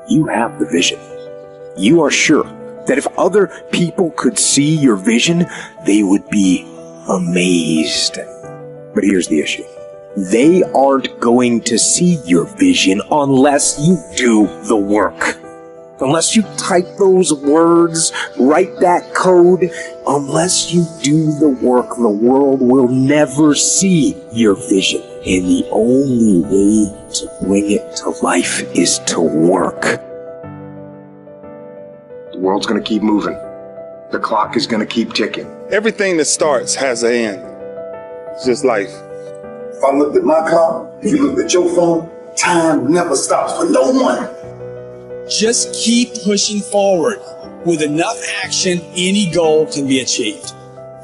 you have the vision. You are sure that if other people could see your vision, they would be amazed. But here's the issue. They aren't going to see your vision unless you do the work. Unless you type those words, write that code, unless you do the work, the world will never see your vision. And the only way to bring it to life is to work. The world's going to keep moving. The clock is going to keep ticking. Everything that starts has an end. It's just life. If I looked at my car, if you looked at your phone, time never stops for no one. Just keep pushing forward. With enough action, any goal can be achieved.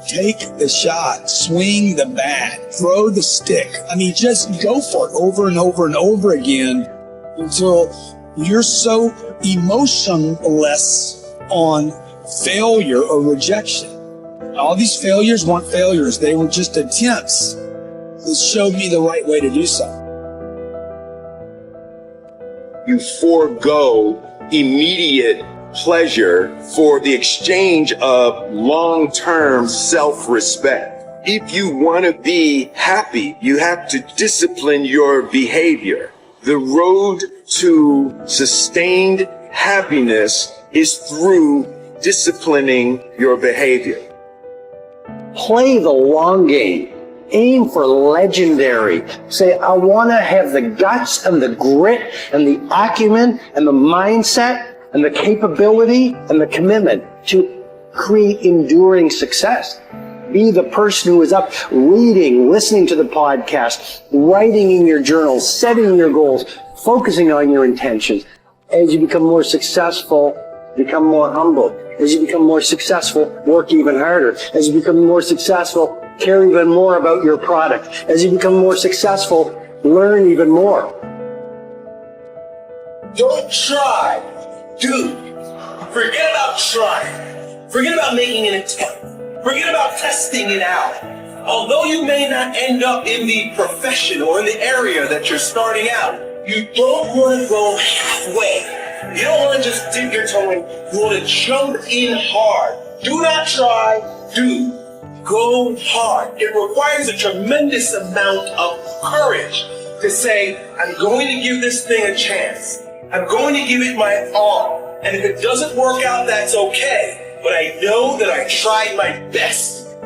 Take the shot, swing the bat, throw the stick. Just go for it over and over and over again until you're so emotionless on failure or rejection. All these failures weren't failures. They were just attempts that showed me the right way to do so. You forego immediate pleasure for the exchange of long-term self-respect. If you want to be happy, you have to discipline your behavior. The road to sustained happiness is through disciplining your behavior. Play the long game. Aim for legendary. Say, I want to have the guts and the grit and the acumen and the mindset and the capability and the commitment to create enduring success. Be the person who is up reading, listening to the podcast, writing in your journal, setting your goals, focusing on your intentions. As you become more successful, become more humble. As you become more successful, work even harder. As you become more successful, care even more about your product. As you become more successful, learn even more. Don't try, do. Forget about trying. Forget about making an attempt. Forget about testing it out. Although you may not end up in the profession or in the area that you're starting out, you don't want to go halfway. You don't want to just dip your toe in. You want to jump in hard. Do not try, do. Go hard. It requires a tremendous amount of courage to say, I'm going to give this thing a chance. I'm going to give it my all. And if it doesn't work out, that's okay. But I know that I tried my best.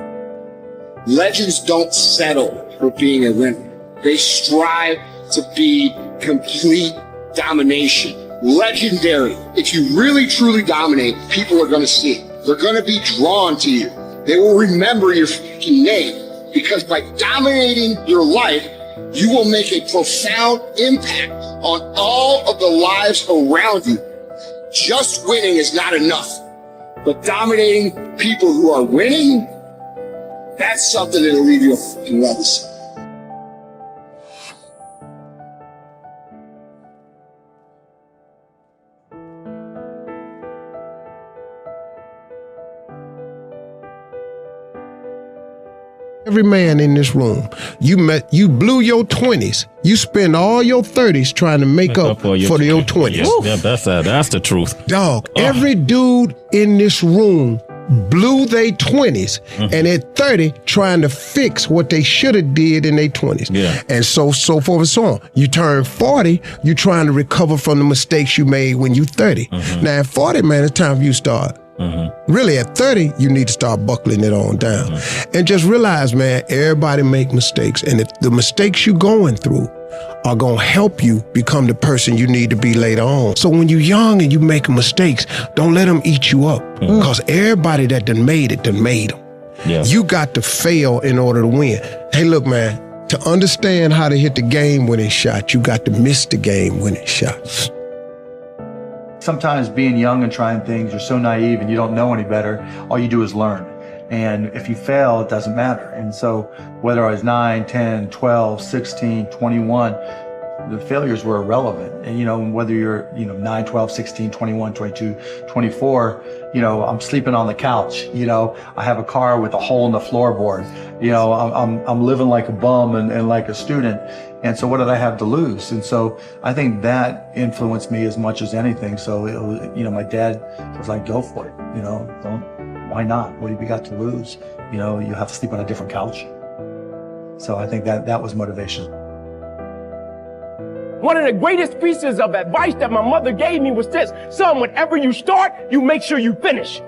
Legends don't settle for being a winner. They strive to be complete domination. Legendary. If you really truly dominate, people are going to see it. They're going to be drawn to you. They will remember your fucking name, because by dominating your life, you will make a profound impact on all of the lives around you. Just winning is not enough, but dominating people who are winning, that's something that'll leave you a fucking legacy. Every man in this room, you blew your 20s. You spend all your 30s trying to make up for your 20s. Yeah, that's the truth. Dog, every dude in this room blew their 20s and at 30 trying to fix what they should have did in their 20s. Yeah. And so forth and so on. You turn 40, you trying to recover from the mistakes you made when you 30. Now at 40, man, it's time for you to start. Really, at 30, you need to start buckling it on down. And just realize, man, everybody make mistakes. And if the mistakes you're going through are going to help you become the person you need to be later on. So when you're young and you making mistakes, don't let them eat you up. Because everybody that done made it, done made them. Yeah. You got to fail in order to win. Hey, look, man, to understand how to hit the game-winning shot, you got to miss the game-winning shots. Sometimes being young and trying things, you're so naive and you don't know any better. All you do is learn. And if you fail, it doesn't matter. And so whether I was 9, 10, 12, 16, 21, the failures were irrelevant. And, whether you're, 9, 12, 16, 21, 22, 24, I'm sleeping on the couch. I have a car with a hole in the floorboard. I'm living like a bum and like a student. And so what did I have to lose? And so I think that influenced me as much as anything. So, it was, my dad was like, go for it, why not? What have you got to lose? You have to sleep on a different couch. So I think that was motivation. One of the greatest pieces of advice that my mother gave me was this: son, whenever you start, you make sure you finish.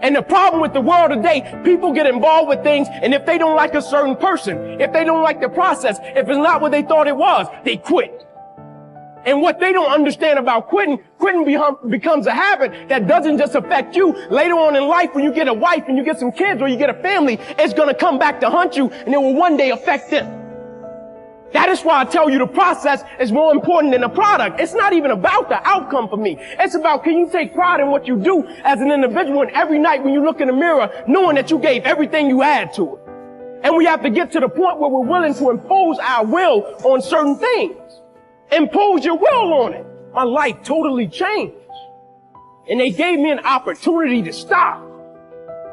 And the problem with the world today, people get involved with things, and if they don't like a certain person, if they don't like the process, if it's not what they thought it was, they quit. And what they don't understand about quitting becomes a habit that doesn't just affect you. Later on in life, when you get a wife and you get some kids or you get a family, it's going to come back to hunt you, and it will one day affect them. That is why I tell you the process is more important than the product. It's not even about the outcome for me. It's about, can you take pride in what you do as an individual, and every night when you look in the mirror, knowing that you gave everything you had to it. And we have to get to the point where we're willing to impose our will on certain things. Impose your will on it. My life totally changed. And they gave me an opportunity to stop.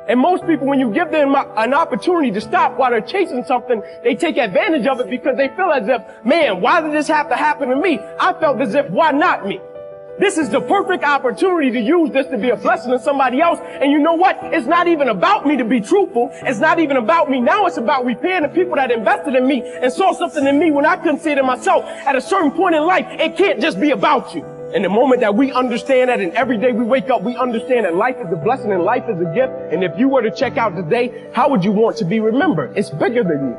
And most people, when you give them an opportunity to stop while they're chasing something, they take advantage of it because they feel as if, man, why did this have to happen to me? I felt as if, why not me? This is the perfect opportunity to use this to be a blessing to somebody else. And you know what? It's not even about me, to be truthful. It's not even about me. Now it's about repaying the people that invested in me and saw something in me when I couldn't see it in myself. At a certain point in life, it can't just be about you. And the moment that we understand that, and every day we wake up, we understand that life is a blessing and life is a gift. And if you were to check out today, how would you want to be remembered? It's bigger than you.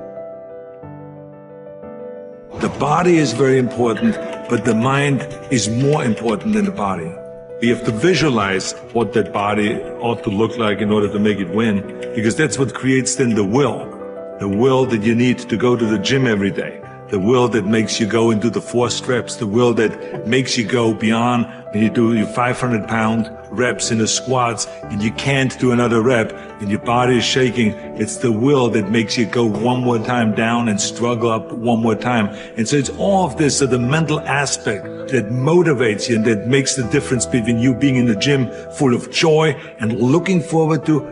The body is very important, but the mind is more important than the body. We have to visualize what that body ought to look like in order to make it win, because that's what creates then the will that you need to go to the gym every day. The will that makes you go into the 4 steps, the will that makes you go beyond when you do your 500-pound reps in the squats and you can't do another rep and your body is shaking. It's the will that makes you go one more time down and struggle up one more time. And so it's all of this, so the mental aspect that motivates you and that makes the difference between you being in the gym full of joy and looking forward to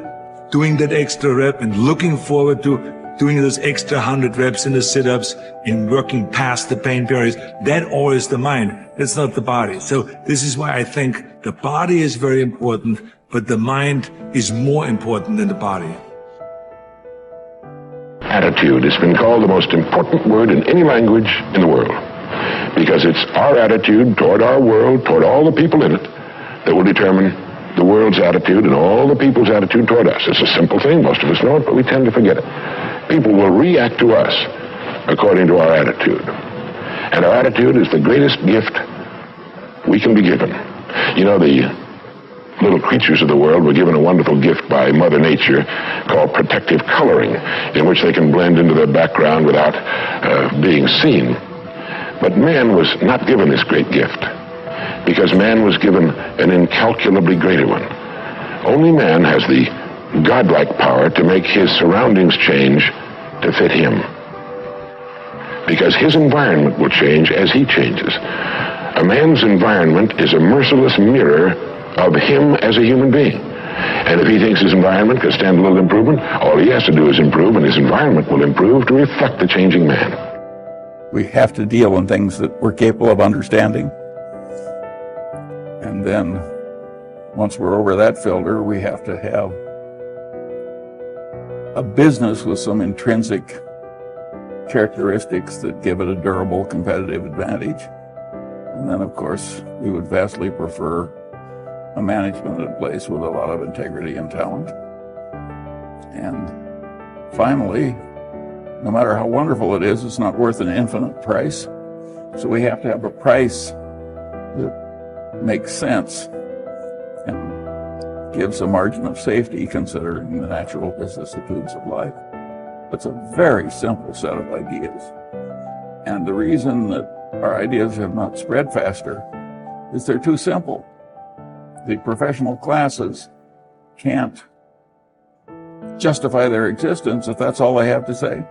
doing that extra rep and looking forward to doing those extra 100 reps in the sit-ups and working past the pain barriers. That all is the mind. That's not the body. So this is why I think the body is very important, but the mind is more important than the body. Attitude has been called the most important word in any language in the world, because it's our attitude toward our world, toward all the people in it, that will determine the world's attitude and all the people's attitude toward us. It's a simple thing. Most of us know it, but we tend to forget it. People will react to us according to our attitude. And our attitude is the greatest gift we can be given. You know, the little creatures of the world were given a wonderful gift by Mother Nature called protective coloring, in which they can blend into the background without being seen. But man was not given this great gift, because man was given an incalculably greater one. Only man has the godlike power to make his surroundings change to fit him, because his environment will change as he changes. A man's environment is a merciless mirror of him as a human being. And if he thinks his environment can stand a little improvement, all he has to do is improve, and his environment will improve to reflect the changing man. We have to deal in things that we're capable of understanding. And then, once we're over that filter, we have to have a business with some intrinsic characteristics that give it a durable competitive advantage. And then, of course, we would vastly prefer a management in place with a lot of integrity and talent. And finally, no matter how wonderful it is, it's not worth an infinite price. So we have to have a price that makes sense and gives a margin of safety considering the natural vicissitudes of life. It's a very simple set of ideas. And the reason that our ideas have not spread faster is they're too simple. The professional classes can't justify their existence if that's all they have to say.